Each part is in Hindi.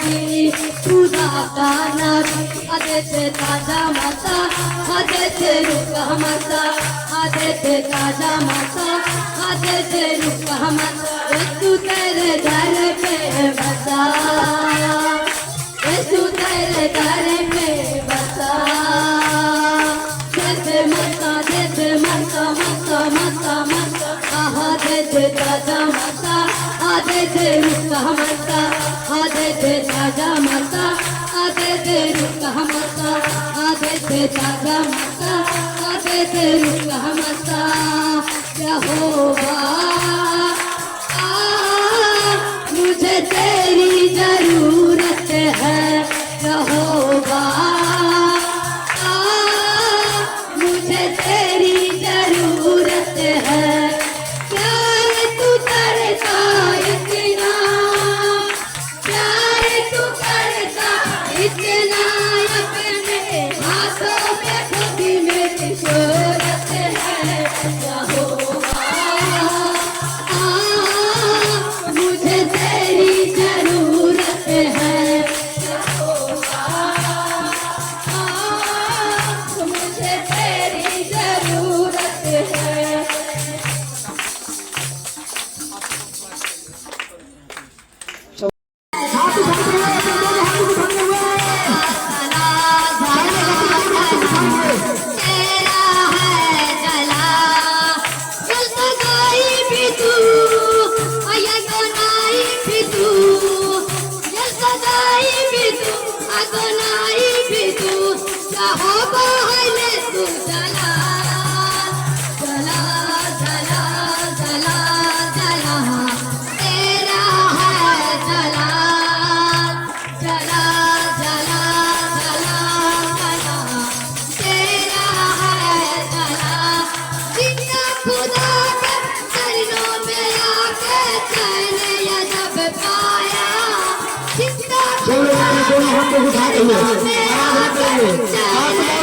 नबी तू दाता नबी आदेते ताजा माता आदेते रुका माता आदेते ताजा माता आदेते रुका माता तू तेरे दर पे बसा तू तेरे दर पे बसा देते माता माता माता माता आहा देते ताजा माता आदेते रुका माता आदेते ताजा माता आदेते रुका माता आदेते ताजा माता आदेते रुका माता यहोवा मुझे तेरी जरूरत है यहोवा मुझे तेरी जरूरत है प्यार तू करता इतना प्यार तू करता इतना अपने हाथों में खुद मेरी शोहरत है यहोवा मुझे तेरी जरूरत है यहोवा मुझे तेरी जरूरत है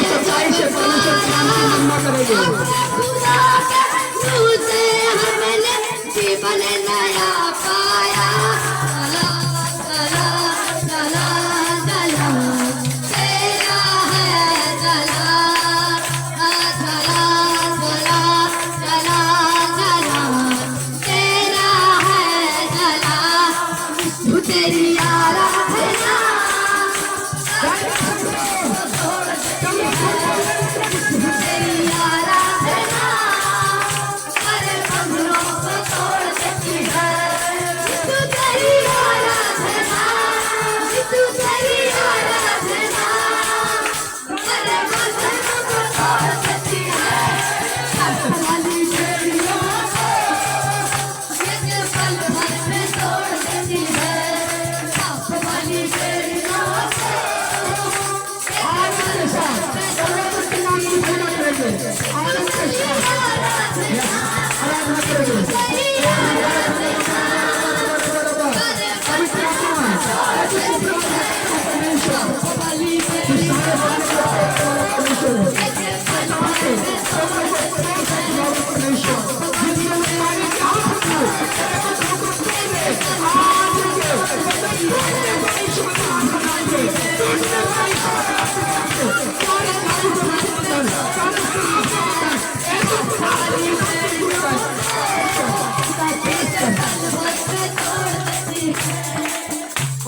सच्चाई से जीवन नया पाया चला चला चला तेरा है चला चला चला चला चला तेरा है चला तू तेरी आराधना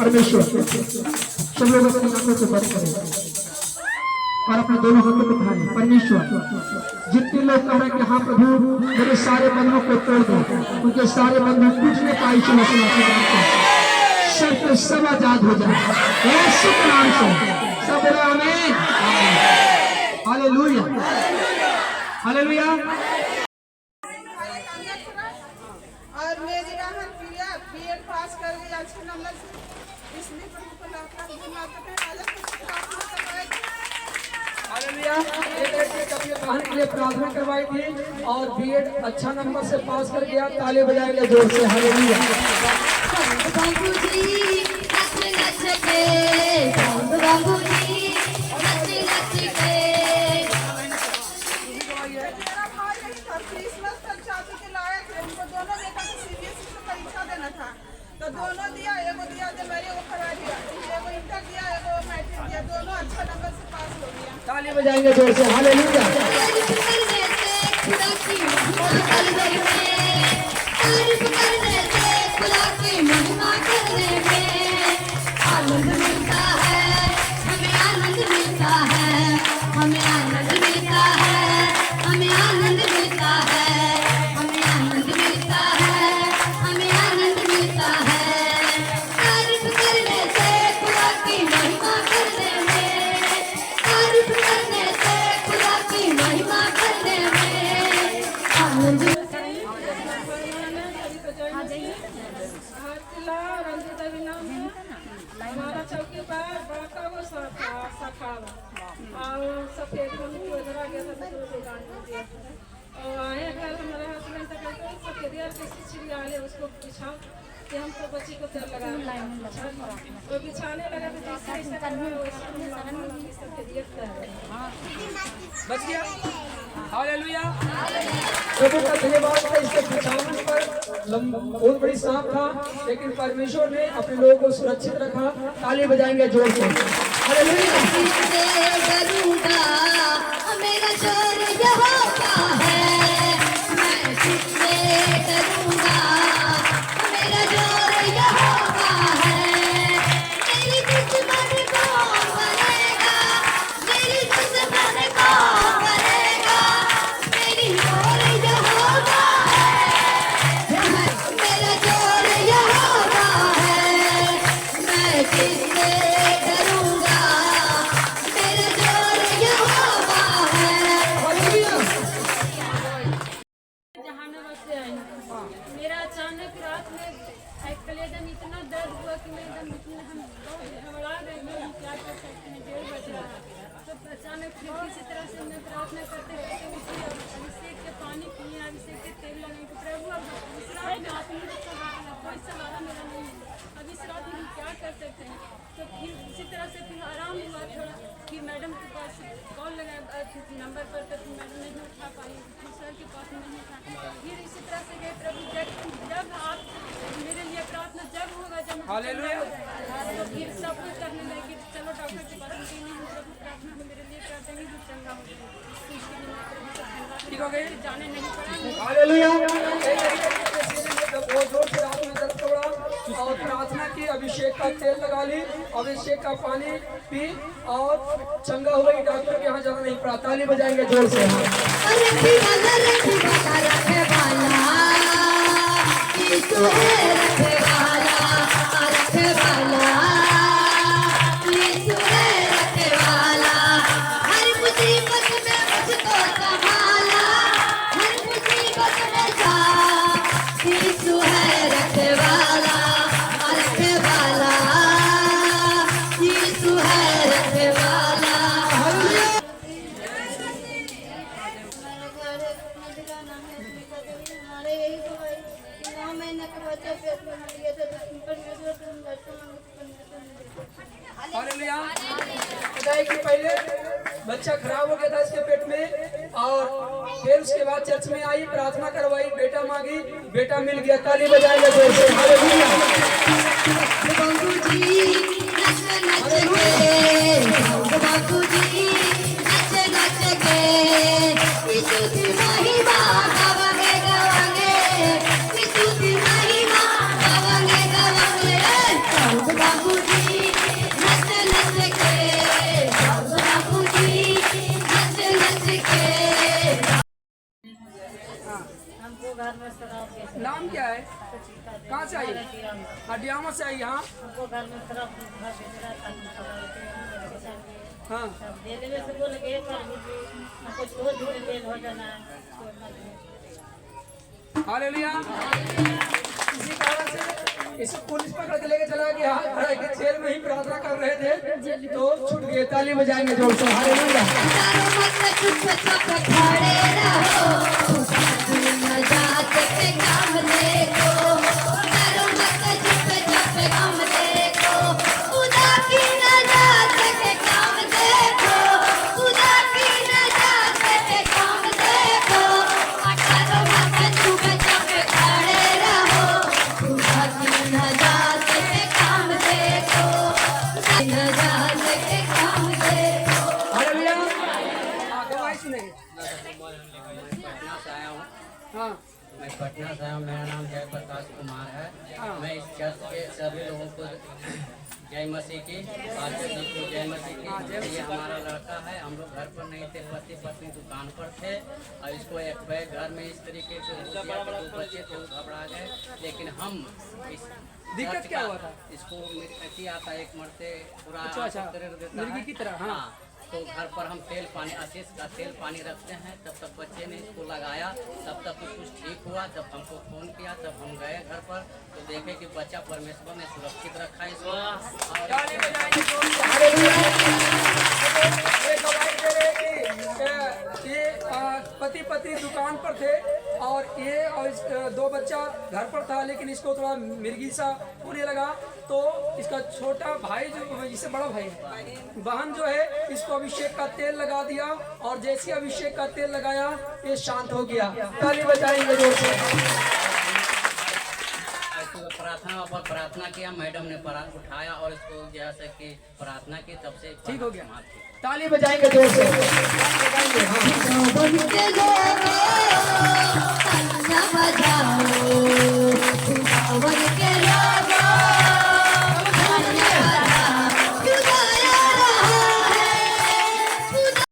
परमेश्वर सब लोग अपनी आंखों को बंद करें और अपने दोनों हाथों को उठाएं। परमेश्वर जितने लोग कह रहे हैं कि हाँ प्रभु मेरे सारे बंधनों को तोड़ दो, उनके सारे बंधन टूटने का आयुष्य मसीह सब पे सब आजाद हो जाए यीशु के नाम से। सब बोलो आमीन हालेलुया हालेलुया। और मेरी राहत प्रिया बीएड पास कर गई अच्छे नंबर से, इसलिए प्रभु को लाख धन्यवाद करते हैं। हालेलुया। एक बहन के लिए प्रार्थना करवाई थी और बीएड अच्छा नंबर से पास कर गया। ताली बजाएंगे जोर से हालेलुया। बाबू जी नच नच के बाबू जी नच नच के मेरा भाई यही था, 30 लाख तक चाबी के लायक है। उनको दोनों बेटा को सीबीएसई से परीक्षा देना था, तो दोनों दिया, एगो दिया जब मैंने वो करवा दिया। बजाएंगे जोर से हालेलुया। तारीफ करने से खुदा की महिमा करने में, तारीफ करने से खुदा की महिमा करने में आनंद मिलता है, हमें आनंद मिलता है, हमें आनंद मिलता है, हमें आनंद मिलता है, हमें आनंद मिलता है, हमें आनंद मिलता है। तारीफ करने से खुदा की महिमा करने में, तारीफ करने से खुदा की महिमा करने में आनंद। हमारा चौकीदार बड़का वो सखावा और सफेद रंग को इधर आ गया था दूसरे दुकान में दिया और आए घर हमारे हस्बैंड तक कहते सफेद यार कैसी चिड़िया ले उसको बिछाओ कि हम तो बच्ची को तेल लगा वो बिछाने लगा तो जैसे ऐसा सफेद बच गया हालेलुया। प्रभु का धन्यवाद है, इसके बिछावन पर बहुत बड़ी सांप था लेकिन परमेश्वर ने अपने लोगों को सुरक्षित रखा। ताली बजाएंगे जोर से हालेलुया। डरूंगा मेरा जोर यहोवा है, मैं किससे डरूंगा, मेरा जोर यहोवा है। मेरी दुश्मन कौन बनेगा, मेरी दुश्मन कौन बनेगा, मेरी जोर यहोवा है, मेरा जोर यहोवा है। मैं किससे डरूंगा, मेरा जोर यहोवा है। जहानाबाद से आई हूँ। मेरा अचानक रात में कलेजा में इतना दर्द हुआ कि मैं एकदम हम घबरा गए कि क्या कर सकते हैं, 1:30 बज रहा है। तो अचानक फिर किसी तरह से मैं प्रार्थना करते करते उठी और अभिषेक के पानी पिए, अभिषेक के तेल लगाए कि प्रभु अब इस रात में आप ही सहारा, कोई सहारा मेरा नहीं है, अब इस रात में हम क्या कर सकते हैं। तो फिर इसी तरह से फिर आराम हुआ थोड़ा, फिर मैडम के पास कॉल लगाया नंबर पर तो फिर मैडम नहीं उठा पाई, फिर सर के पास नहीं था, फिर इसी तरह से गए प्रभु जब आप मेरे लिए प्रार्थना जब होगा जब हालेलुया तो फिर सब कुछ करने लगे कि चलो डॉक्टर के पास नहीं हम प्रभु प्रार्थना में मेरे लिए कर देंगे जो चंगा हो जाएगा, ठीक हो गए, जाने नहीं पड़ा हालेलुया। बहुत जोर से रात में दर्द तोड़ा और प्रार्थना की, अभिषेक का तेल लगा ली, अभिषेक का पानी पी और चंगा हो गई, डॉक्टर के यहाँ जाना नहीं पड़ा। ताली बजाएंगे जोर से रखे वाला रखे वाला यीशु है, रखे वाला यीशु है, रखे वाला हर मुसीबत में मुझको संभाला, हर मुसीबत में जा यीशु है, रखे वाला यीशु है, रखे वाला। हमारे यही दुआई कि 9 महीने के बच्चे पेट में मर गए थे तो परमेश्वर से हम दर्शन मांगे। हालेलुया। बताइए कि पहले बच्चा खराब हो गया था इसके पेट में और फिर उसके बाद चर्च में आई, प्रार्थना करवाई, बेटा मांगी, बेटा मिल गया। ताली बजाएंगे जोर से हालेलुया। बाबूजी नच नच के, बाबूजी नच नच के यीशु की महिमा गावांगे गावांगे, यीशु की महिमा गावांगे गावांगे। बाबूजी नच नच के, बाबूजी नच नच के। हमको घर में शराब के नाम क्या है, कहाँ से आई, हडियामा से आई। यहाँ हमको घर में शराब भेज रहा था, हाँ देने में से बोल गए पर हमको छोड़ दूर बेल हो जाना है। हालेलुया। इसी कारण से इसे पुलिस पकड़ के लेके चला गया, खड़ा के जेल में ही प्रार्थना कर रहे थे तो छूट गए। ताली बजाएंगे जोर से हालेलुया। चुपचाप खड़े रहो, नजात पे काम देखो, डरो मत चुपचाप काम देखो, खुदा की नजात पे काम देखो, खुदा की नजात पे काम देखो। डरो मत चुपचाप खड़े रहो, खुदा की नजात पे काम देखो, नजात पे काम देखो। हालेलुया। मैं पटना से हूँ, मेरा नाम जयप्रकाश कुमार है। मैं इस चर्च के सभी लोगों को जय मसीह की, पास्टर जी को जय मसीह की। ये हमारा लड़का है, हम लोग घर पर नहीं थे, पति पत्नी दुकान पर थे और इसको एक बैग घर में इस तरीके से हो गया कि 2 बच्चे तो घबरा गए। लेकिन हम इस दिक्कत क्या हुआ था? इसको मिर्गी आता है, एक मरते पूरा अच्छा, मिर्गी की तरह, हाँ। तो घर पर हम तेल पानी, आशीष का तेल पानी रखते हैं। तब तक बच्चे ने इसको लगाया, तब तक कुछ ठीक हुआ। जब हमको फोन किया तब हम गए घर पर, तो देखे कि बच्चा परमेश्वर ने सुरक्षित रखा इसको। ये पति पत्नी दुकान पर थे और ये और 2 बच्चा घर पर था, लेकिन इसको थोड़ा मिर्गी सा होने लगा। तो इसका छोटा भाई जो, इससे बड़ा भाई बहन जो है, इसको अभिषेक का तेल लगा दिया और जैसे अभिषेक का तेल लगाया ये शांत हो गया। ताली बजाएंगे जोर से। प्रार्थना पर प्रार्थना किया, मैडम ने उठाया और इसको जैसे कि प्रार्थना की, तब से ठीक हो गया। समाप्त किया। ताली बजाएंगे जोर से। बनते गए